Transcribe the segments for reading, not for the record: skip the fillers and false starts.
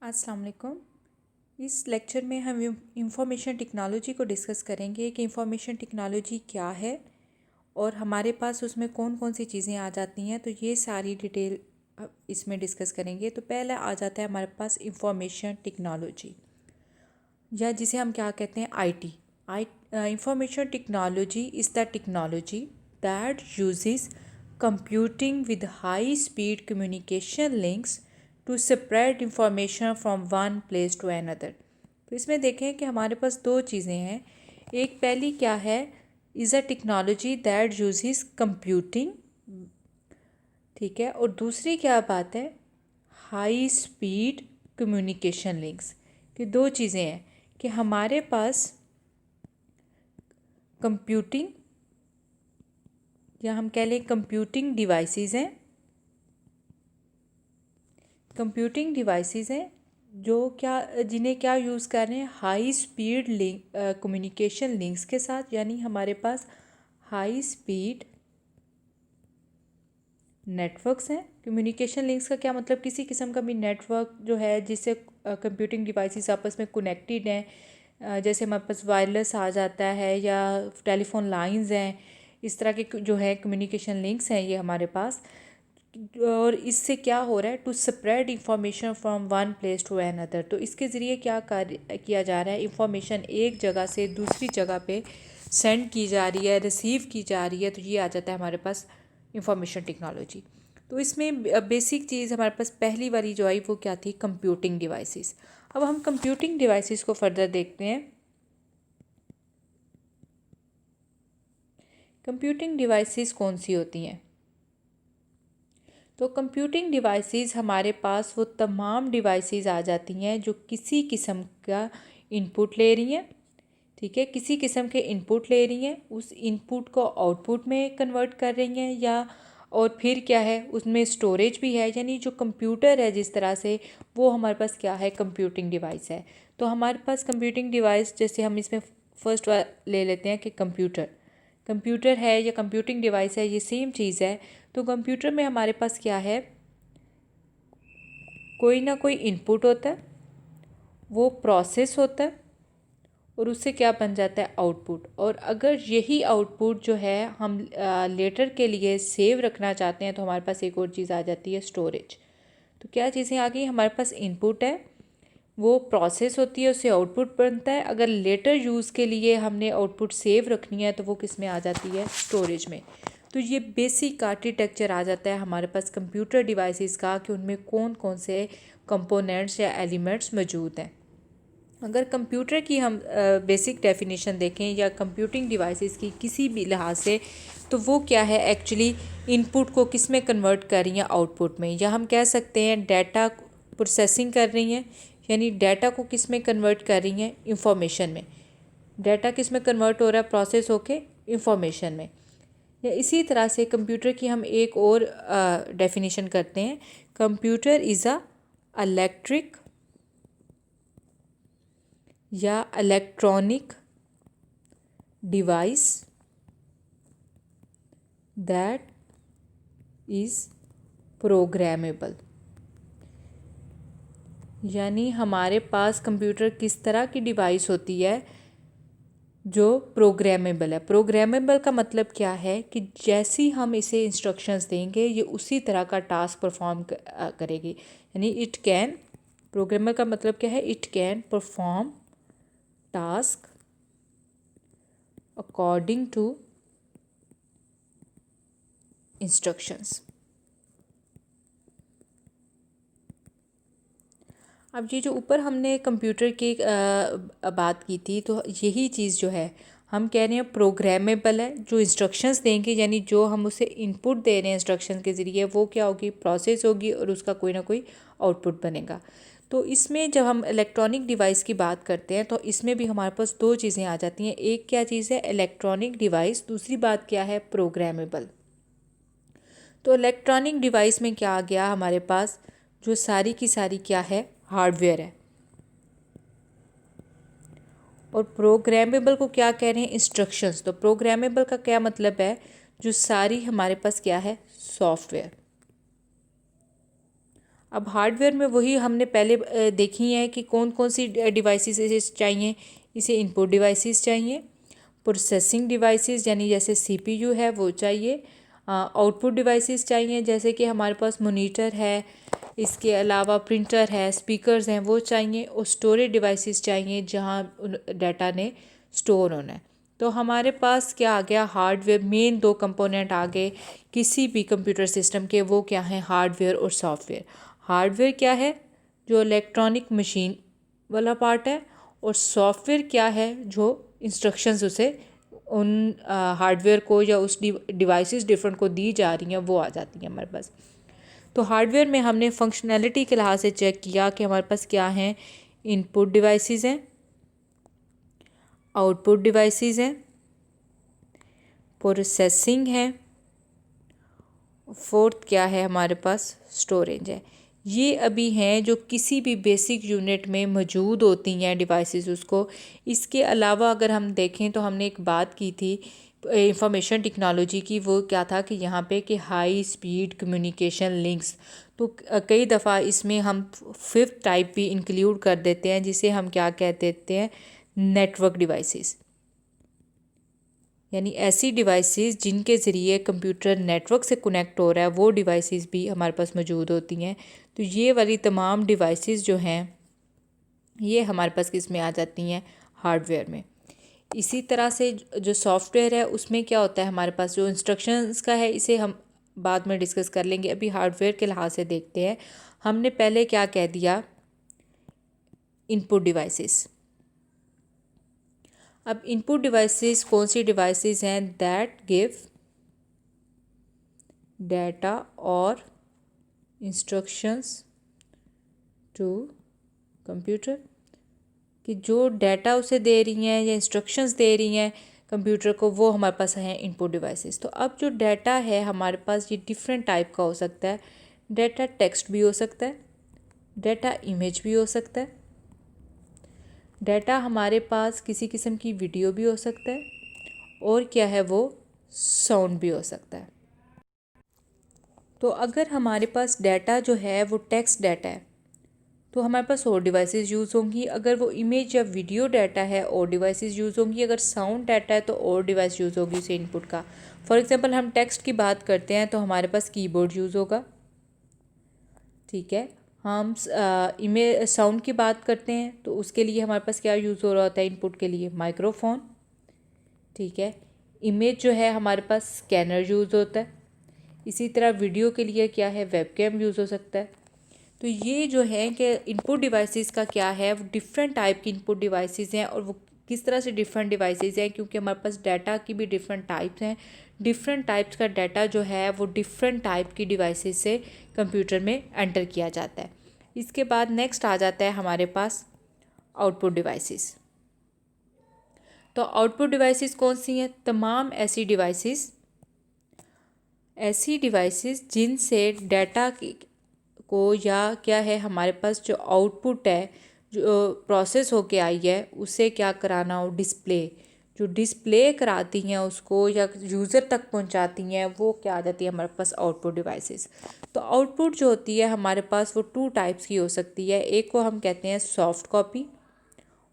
अस्सलाम वालेकुम। इस लेक्चर में हम इंफॉर्मेशन टेक्नोलॉजी को डिस्कस करेंगे कि इंफॉर्मेशन टेक्नोलॉजी क्या है और हमारे पास उसमें कौन कौन सी चीज़ें आ जाती हैं। तो ये सारी डिटेल इसमें डिस्कस करेंगे। तो पहले आ जाता है हमारे पास इंफॉर्मेशन टेक्नोलॉजी, या जिसे हम क्या कहते हैं IT. Information technology is the technology that uses computing with high speed communication links to spread information from one place to another. तो इसमें देखें कि हमारे पास दो चीज़ें हैं। एक पहली क्या है, is a technology that uses computing, ठीक है। और दूसरी क्या बात है, हाई स्पीड कम्युनिकेशन लिंक्स। कि दो चीज़ें हैं कि हमारे पास कंप्यूटिंग, या हम कह लें कंप्यूटिंग डिवाइसेस हैं, कंप्यूटिंग डिवाइसेस हैं जो जिन्हें क्या यूज़ कर रहे हैं, high speed link communication links के साथ। यानी हमारे पास हाई स्पीड नेटवर्क्स हैं। कम्युनिकेशन लिंक्स का क्या मतलब, किसी किस्म का भी नेटवर्क जो है जिससे कंप्यूटिंग डिवाइसेस आपस में कनेक्टेड हैं। जैसे हमारे पास वायरलेस आ जाता है या टेलीफोन लाइंस हैं, इस तरह के जो है कम्युनिकेशन लिंक्स हैं ये हमारे पास। और इससे क्या हो रहा है, to spread information from one place to another. तो इसके ज़रिए क्या कार्य किया जा रहा है, इंफॉर्मेशन एक जगह से दूसरी जगह पे सेंड की जा रही है, रिसीव की जा रही है। तो ये आ जाता है हमारे पास इंफॉर्मेशन टेक्नोलॉजी। तो इसमें बेसिक चीज़ हमारे पास पहली वाली जो आई वो क्या थी, कंप्यूटिंग डिवाइसेस। अब हम कंप्यूटिंग डिवाइसेस को फर्दर देखते हैं। कंप्यूटिंग डिवाइसेस कौन सी होती हैं? तो कंप्यूटिंग डिवाइसेस हमारे पास वो तमाम डिवाइसेस आ जाती हैं जो किसी किस्म का इनपुट ले रही हैं, ठीक है। किसी किस्म के इनपुट ले रही हैं, उस इनपुट को आउटपुट में कन्वर्ट कर रही हैं, या और फिर क्या है, उसमें स्टोरेज भी है। यानी जो कंप्यूटर है जिस तरह से, वो हमारे पास क्या है, कंप्यूटिंग डिवाइस है। तो हमारे पास कंप्यूटिंग डिवाइस, जैसे हम इसमें फर्स्ट ले लेते हैं कि कंप्यूटर है या कंप्यूटिंग डिवाइस है, ये सेम चीज़ है। तो कंप्यूटर में हमारे पास क्या है, कोई ना कोई इनपुट होता है, वो प्रोसेस होता है और उससे क्या बन जाता है, आउटपुट। और अगर यही आउटपुट जो है हम लेटर के लिए सेव रखना चाहते हैं, तो हमारे पास एक और चीज़ आ जाती है, स्टोरेज। तो क्या चीज़ें आ गई, हमारे पास इनपुट है, वो प्रोसेस होती है, उससे आउटपुट बनता है। अगर लेटर यूज़ के लिए हमने आउटपुट सेव रखनी है तो वो किस में आ जाती है, स्टोरेज में। तो ये बेसिक आर्किटेक्चर आ जाता है हमारे पास कंप्यूटर डिवाइसेस का, कि उनमें कौन कौन से कंपोनेंट्स या एलिमेंट्स मौजूद हैं। अगर कंप्यूटर की हम बेसिक डेफिनेशन देखें या कंप्यूटिंग डिवाइसेस की किसी भी लिहाज से, तो वो क्या है, एक्चुअली इनपुट को किस में कन्वर्ट कर रही हैं, आउटपुट में। या हम कह सकते हैं डाटा प्रोसेसिंग कर रही हैं, यानी डाटा को किस में कन्वर्ट कर रही हैं, इंफॉर्मेशन में। डाटा किस में कन्वर्ट हो रहा है, प्रोसेस होके इंफॉर्मेशन में। या इसी तरह से कंप्यूटर की हम एक और डेफिनेशन करते हैं, कंप्यूटर इज़ अ इलेक्ट्रिक या electronic device that is programmable. यानी हमारे पास कंप्यूटर किस तरह की डिवाइस होती है, जो प्रोग्रामेबल है। प्रोग्रामेबल का मतलब क्या है, कि जैसी हम इसे इंस्ट्रक्शंस देंगे ये उसी तरह का टास्क परफॉर्म करेगी। यानी इट कैन, प्रोग्रामर का मतलब क्या है, it can perform task according to instructions. अब ये जो ऊपर हमने कंप्यूटर की बात की थी, तो यही चीज़ जो है हम कह रहे हैं प्रोग्रामेबल है। जो इंस्ट्रक्शंस देंगे, यानी जो हम उसे इनपुट दे रहे हैं इंस्ट्रक्शन के ज़रिए, वो क्या होगी, प्रोसेस होगी और उसका कोई ना कोई आउटपुट बनेगा। तो इसमें जब हम इलेक्ट्रॉनिक डिवाइस की बात करते हैं, तो इसमें भी हमारे पास दो चीज़ें आ जाती हैं। एक क्या चीज़ है, इलेक्ट्रॉनिक डिवाइस, दूसरी बात क्या है, प्रोग्रामेबल। तो इलेक्ट्रॉनिक डिवाइस में क्या आ गया हमारे पास, जो सारी की सारी क्या है, हार्डवेयर है। और प्रोग्रामेबल को क्या कह रहे हैं, इंस्ट्रक्शंस। तो प्रोग्रामेबल का क्या मतलब है, जो सारी हमारे पास क्या है, सॉफ्टवेयर। अब हार्डवेयर में वही हमने पहले देखी है कि कौन कौन सी डिवाइसेस इसे चाहिए। इसे इनपुट डिवाइसेस चाहिए, प्रोसेसिंग डिवाइसेस यानी जैसे सीपीयू है वो चाहिए, आउटपुट डिवाइसेस चाहिए जैसे कि हमारे पास मॉनिटर है, इसके अलावा प्रिंटर है, स्पीकर्स हैं वो चाहिए, और स्टोरेज डिवाइसेस चाहिए जहाँ डाटा ने स्टोर होना है। तो हमारे पास क्या आ गया, हार्डवेयर। मेन दो कंपोनेंट आ गए किसी भी कंप्यूटर सिस्टम के, वो क्या है, हार्डवेयर और सॉफ्टवेयर। हार्डवेयर क्या है, जो इलेक्ट्रॉनिक मशीन वाला पार्ट है, और सॉफ्टवेयर क्या है, जो इंस्ट्रक्शंस उसे उन हार्डवेयर को या उस डिवाइसेस डिफरेंट को दी जा रही हैं वो आ जाती हैं हमारे पास। तो हार्डवेयर में हमने फंक्शनैलिटी के लिहाज से चेक किया कि हमारे पास क्या हैं, इनपुट डिवाइसेस हैं, आउटपुट डिवाइसेस हैं, प्रोसेसिंग है, फोर्थ क्या है हमारे पास, स्टोरेज है। ये अभी हैं जो किसी भी बेसिक यूनिट में मौजूद होती हैं डिवाइसेस उसको। इसके अलावा अगर हम देखें तो हमने एक बात की थी इंफॉर्मेशन टेक्नोलॉजी की, वो क्या था कि यहाँ पे कि हाई स्पीड कम्युनिकेशन लिंक्स। तो कई दफ़ा इसमें हम फिफ्थ टाइप भी इंक्लूड कर देते हैं जिसे हम क्या कह देते हैं, नेटवर्क डिवाइसेस, यानी ऐसी डिवाइसेस जिनके ज़रिए कंप्यूटर नेटवर्क से कनेक्ट हो रहा है वो डिवाइसेस भी हमारे पास मौजूद होती हैं। तो ये वाली तमाम डिवाइसेस जो हैं ये हमारे पास किस में आ जाती हैं, हार्डवेयर में। इसी तरह से जो सॉफ्टवेयर है उसमें क्या होता है, हमारे पास जो इंस्ट्रक्शंस का है इसे हम बाद में डिस्कस कर लेंगे। अभी हार्डवेयर के लिहाज से देखते हैं। हमने पहले क्या कह दिया, इनपुट डिवाइसेस। अब इनपुट डिवाइसेस कौन सी डिवाइसेस हैं, दैट गिव डाटा और इंस्ट्रक्शंस टू कंप्यूटर, कि जो डाटा उसे दे रही हैं या इंस्ट्रक्शंस दे रही हैं कंप्यूटर को, वो हमारे पास हैं इनपुट डिवाइसेस। तो अब जो डाटा है हमारे पास ये डिफरेंट टाइप का हो सकता है। डाटा टेक्स्ट भी हो सकता है, डाटा इमेज भी हो सकता है, डाटा हमारे पास किसी किस्म की वीडियो भी हो सकता है, और क्या है वो साउंड भी हो सकता है। तो अगर हमारे पास डाटा जो है वो टेक्स्ट डाटा है तो हमारे पास और डिवाइसेस यूज़ होंगी। अगर वो इमेज या वीडियो डाटा है और डिवाइसेस यूज़ होंगी। अगर साउंड डाटा है तो और डिवाइस यूज़ होगी उसे इनपुट का। फॉर एग्जांपल हम टेक्स्ट की बात करते हैं तो हमारे पास कीबोर्ड यूज़ होगा, ठीक है। हम इमेज साउंड की बात करते हैं तो उसके लिए हमारे पास क्या यूज़ हो रहा होता है इनपुट के लिए, माइक्रोफोन, ठीक है। इमेज जो है हमारे पास स्कैनर यूज़ होता है। इसी तरह वीडियो के लिए क्या है, वेबकैम यूज़ हो सकता है। तो ये जो है कि इनपुट डिवाइसेस का क्या है, वो डिफरेंट टाइप की इनपुट डिवाइसेस हैं। और वो किस तरह से डिफरेंट डिवाइसेस हैं, क्योंकि हमारे पास डाटा की भी डिफरेंट टाइप्स हैं। डिफरेंट टाइप्स का डाटा जो है वो डिफरेंट टाइप की डिवाइसेस से कंप्यूटर में एंटर किया जाता है। इसके बाद नेक्स्ट आ जाता है हमारे पास आउटपुट डिवाइसेस। तो आउटपुट डिवाइसेस कौन सी हैं, तमाम ऐसी डिवाइसेस जिनसे डाटा को या क्या है हमारे पास जो आउटपुट है जो प्रोसेस होके आई है उसे क्या कराना हो, डिस्प्ले, जो डिस्प्ले कराती हैं उसको या यूज़र तक पहुंचाती हैं वो क्या आ जाती है हमारे पास आउटपुट डिवाइसेस। तो आउटपुट जो होती है हमारे पास वो टू टाइप्स की हो सकती है। एक को हम कहते हैं सॉफ्ट कॉपी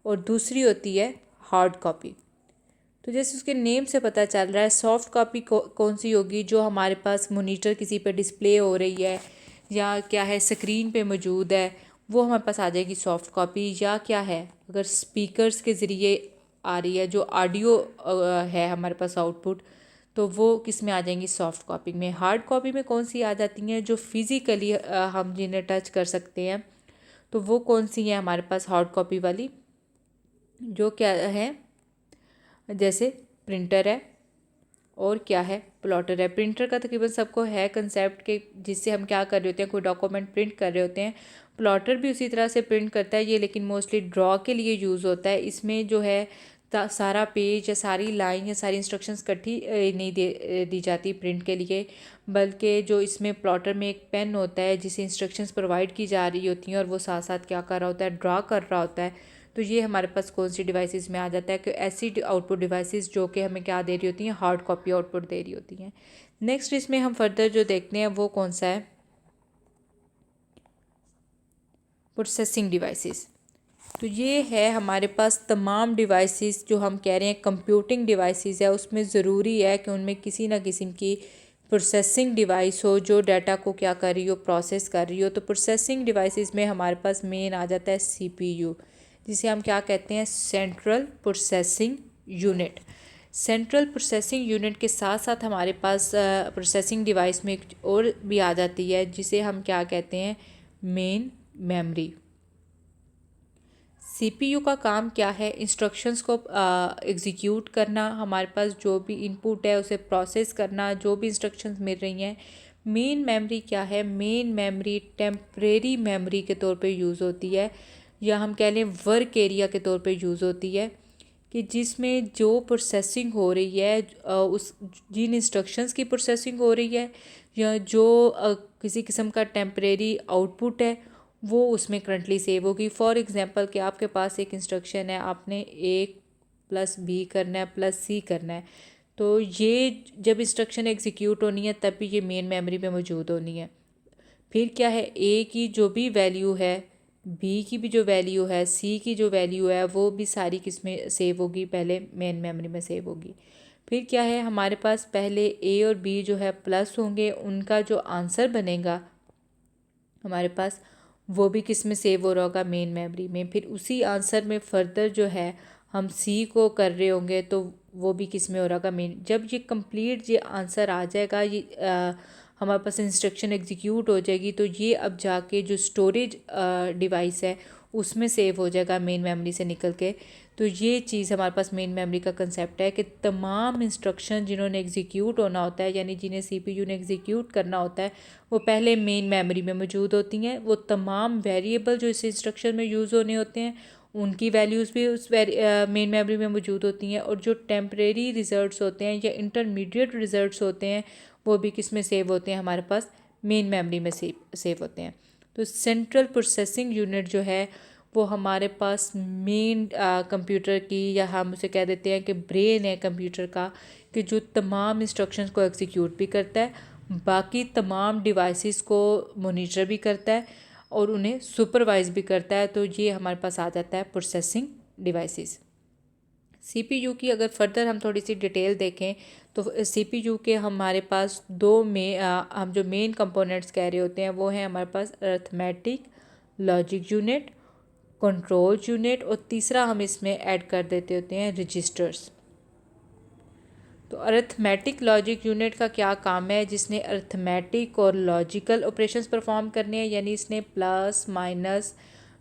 और दूसरी होती है हार्ड कॉपी। तो जैसे उसके नेम से पता चल रहा है सॉफ्ट कॉपी कौन सी होगी, जो हमारे पास मॉनिटर किसी पे डिस्प्ले हो रही है या क्या है स्क्रीन पे मौजूद है वो हमारे पास आ जाएगी सॉफ्ट कॉपी। या क्या है अगर स्पीकर्स के ज़रिए आ रही है जो ऑडियो है हमारे पास आउटपुट, तो वो किस में आ जाएंगी, सॉफ्ट कॉपी में। हार्ड कॉपी में कौन सी आ जाती हैं, जो फिज़िकली हम जिन्हें टच कर सकते हैं, तो वो कौन सी है हमारे पास हार्ड कॉपी वाली, जो क्या है जैसे प्रिंटर है और क्या है, प्लॉटर है। प्रिंटर का तकरीबन सबको है कंसेप्ट के जिससे हम क्या कर रहे होते हैं, कोई डॉक्यूमेंट प्रिंट कर रहे होते हैं। प्लॉटर भी उसी तरह से प्रिंट करता है ये, लेकिन मोस्टली ड्रॉ के लिए यूज़ होता है। इसमें जो है सारा पेज या सारी लाइन या सारी इंस्ट्रक्शंस इकट्ठी नहीं दी जाती प्रिंट के लिए, बल्कि जो इसमें प्लॉटर में एक पेन होता है जिसे इंस्ट्रक्शंस प्रोवाइड की जा रही होती हैं और वो साथ साथ क्या कर रहा होता है, ड्रा कर रहा होता है। तो ये हमारे पास कौन सी डिवाइसेस में आ जाता है कि ऐसी आउटपुट डिवाइसेस जो कि हमें क्या दे रही होती हैं, हार्ड कॉपी आउटपुट दे रही होती हैं। नेक्स्ट इसमें हम फर्दर जो देखते हैं वो कौन सा है, प्रोसेसिंग डिवाइसेस। तो ये है हमारे पास तमाम डिवाइसेस जो हम कह रहे हैं कंप्यूटिंग डिवाइसेस है, उसमें ज़रूरी है कि उनमें किसी ना किस्म की प्रोसेसिंग डिवाइस हो जो डाटा को क्या कर रही हो, प्रोसेस कर रही हो। तो प्रोसेसिंग डिवाइसेस में हमारे पास मेन आ जाता है CPU, जिसे हम क्या कहते हैं, central processing unit. Central processing unit के साथ साथ हमारे पास प्रोसेसिंग डिवाइस में एक और भी आ जाती है जिसे हम क्या कहते हैं, मेन मेमोरी। CPU का काम क्या है, इंस्ट्रक्शंस को एग्जीक्यूट करना, हमारे पास जो भी इनपुट है उसे प्रोसेस करना, जो भी इंस्ट्रक्शंस मिल रही हैं। मेन मेमोरी क्या है, मेन मेमोरी टेम्परेरी मेमोरी के तौर पे यूज़ होती है, या हम कह लें वर्क एरिया के तौर पे यूज़ होती है, कि जिसमें जो प्रोसेसिंग हो रही है उस जिन इंस्ट्रक्शंस की प्रोसेसिंग हो रही है, या जो किसी किस्म का टेम्परेरी आउटपुट है वो उसमें करंटली सेव होगी। फॉर एग्जांपल कि आपके पास एक इंस्ट्रक्शन है, आपने A+B करना है +C करना है, तो ये जब इंस्ट्रक्शन एग्जीक्यूट होनी है तब भी ये मेन मेमोरी में मौजूद होनी है। फिर क्या है, A की जो भी वैल्यू है, B की भी जो वैल्यू है, C की जो वैल्यू है, वो भी सारी किस में सेव होगी, पहले मेन मेमोरी में सेव होगी। फिर क्या है, हमारे पास पहले A और B जो है प्लस होंगे, उनका जो आंसर बनेगा हमारे पास वो भी किस में सेव हो रहा होगा, मेन मेमोरी में। फिर उसी आंसर में फर्दर जो है हम C को कर रहे होंगे तो वो भी किस में हो रहा होगा, मेन। जब ये कंप्लीट ये आंसर आ जाएगा, ये हमारे पास इंस्ट्रक्शन एग्जीक्यूट हो जाएगी, तो ये अब जाके जो स्टोरेज डिवाइस है उसमें सेव हो जाएगा मेन मेमोरी से निकल के। तो ये चीज़ हमारे पास मेन मेमोरी का कंसेप्ट है कि तमाम इंस्ट्रक्शन जिन्होंने एग्जीक्यूट होना होता है, यानी जिन्हें CPU ने एग्जीक्यूट करना होता है, वो पहले मेन मेमोरी में मौजूद होती हैं। वो तमाम वेरिएबल जो इस इंस्ट्रक्शन में यूज़ होने होते हैं उनकी वैल्यूज़ भी उस मेन मेमोरी में मौजूद होती हैं, और जो टेम्परेरी रिज़ल्ट्स होते हैं या इंटरमीडिएट रिज़ल्ट्स होते हैं वो भी किस में सेव होते हैं, हमारे पास मेन मेमोरी में सेव होते हैं। तो सेंट्रल प्रोसेसिंग यूनिट जो है वो हमारे पास मेन कंप्यूटर की, या हम उसे कह देते हैं कि ब्रेन है कंप्यूटर का, कि जो तमाम इंस्ट्रक्शंस को एग्जीक्यूट भी करता है, बाकी तमाम डिवाइसेस को मॉनिटर भी करता है और उन्हें सुपरवाइज भी करता है। तो ये हमारे पास आ जाता है प्रोसेसिंग डिवाइसेस। CPU की अगर फर्दर हम थोड़ी सी डिटेल देखें तो CPU के हमारे पास हम जो मेन कंपोनेंट्स कह रहे होते हैं वो हैं हमारे पास arithmetic logic unit, control unit, और तीसरा हम इसमें ऐड कर देते होते हैं रजिस्टर्स। तो अरिथमेटिक लॉजिक यूनिट का क्या काम है, जिसने अरिथमेटिक और लॉजिकल ऑपरेशंस परफॉर्म करने हैं, यानी इसने प्लस माइनस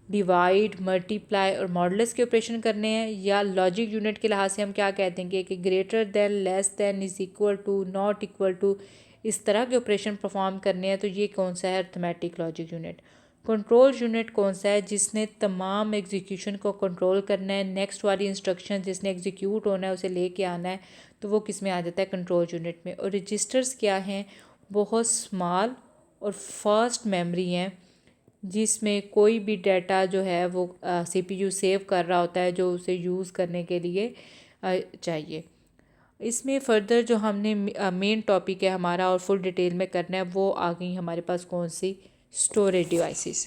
डिवाइड मल्टीप्लाई और मॉडुलस के ऑपरेशन करने हैं। या लॉजिक यूनिट के लिहाज से हम क्या कह देंगे कि greater than, less than, is equal to, not equal to, इस तरह के ऑपरेशन परफॉर्म करने हैं। तो ये कौन सा है, arithmetic logic unit. Control unit कौन सा है, जिसने तमाम एग्जीक्यूशन को कंट्रोल करना है, नेक्स्ट वाली इंस्ट्रक्शन जिसने एग्जीक्यूट होना है उसे लेके आना है, तो वो किस में आ जाता है, कंट्रोल यूनिट में। और रजिस्टर्स क्या हैं, बहुत स्मॉल और फास्ट मेमोरी हैं, जिसमें कोई भी डाटा जो है वो CPU सेव कर रहा होता है जो उसे यूज़ करने के लिए चाहिए। इसमें फ़र्दर जो हमने मेन टॉपिक है हमारा और फुल डिटेल में करना है, वो आ गई हमारे पास कौन सी, स्टोरेज डिवाइसेस।